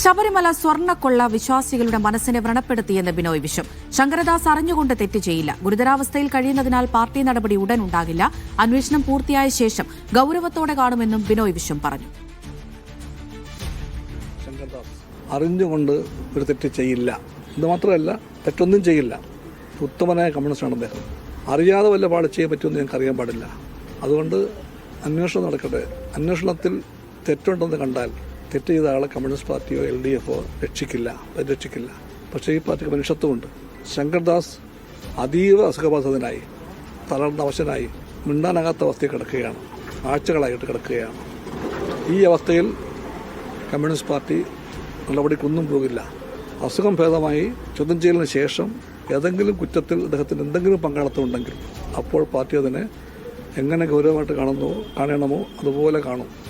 ശബരിമല സ്വർണ്ണക്കൊള്ള വിശ്വാസികളുടെ മനസ്സിനെ വ്രണപ്പെടുത്തിയെന്ന് ബിനോയ് വിശ്വം. ശങ്കരദാസ് അറിഞ്ഞുകൊണ്ട് തെറ്റ് ചെയ്യില്ല. ഗുരുതരാവസ്ഥയിൽ കഴിയുന്നതിനാൽ പാർട്ടി നടപടി ഉടൻ ഉണ്ടാകില്ല. അന്വേഷണം പൂർത്തിയായ ശേഷം ഗൌരവത്തോടെ കാണുമെന്നും ബിനോയ് വിശ്വം പറഞ്ഞു. ശങ്കരദാസ് അറിഞ്ഞുകൊണ്ട് ഒരു തെറ്റ് ചെയ്യില്ല. ഇത് മാത്രമല്ല, തെറ്റൊന്നും ചെയ്യില്ല. ഉത്തമനായ കമ്മ്യൂണിസ്റ്റാണ് അദ്ദേഹം. അറിയാതെ വല്ല പാട് ചെയ്യാൻ പറ്റുമെന്ന് ഞങ്ങൾക്ക് അറിയാൻ പാടില്ല. അതുകൊണ്ട് അന്വേഷണം നടക്കട്ടെ. അന്വേഷണത്തിൽ തെറ്റുണ്ടെന്ന് കണ്ടാൽ തെറ്റ് ചെയ്ത ആളെ കമ്മ്യൂണിസ്റ്റ് പാർട്ടിയോ LDFോ രക്ഷിക്കില്ല. പക്ഷേ ഈ പാർട്ടിക്ക് മനുഷ്യത്വമുണ്ട്. ശങ്കർദാസ് അതീവ അസുഖബാധിതനായി, തളർന്ന അവശനായി, മിണ്ടാനാകാത്ത അവസ്ഥയിൽ കിടക്കുകയാണ്. ആഴ്ചകളായിട്ട് കിടക്കുകയാണ്. ഈ അവസ്ഥയിൽ കമ്മ്യൂണിസ്റ്റ് പാർട്ടി നടപടിക്കൊന്നും പോകില്ല. അസുഖം ഭേദമായി ചോദ്യം ചെയ്യലിന് ശേഷം ഏതെങ്കിലും കുറ്റത്തിൽ അദ്ദേഹത്തിന് എന്തെങ്കിലും പങ്കാളിത്തം ഉണ്ടെങ്കിൽ അപ്പോൾ പാർട്ടി അതിനെ എങ്ങനെ ഗൗരവമായിട്ട് കാണണമോ അതുപോലെ കാണും.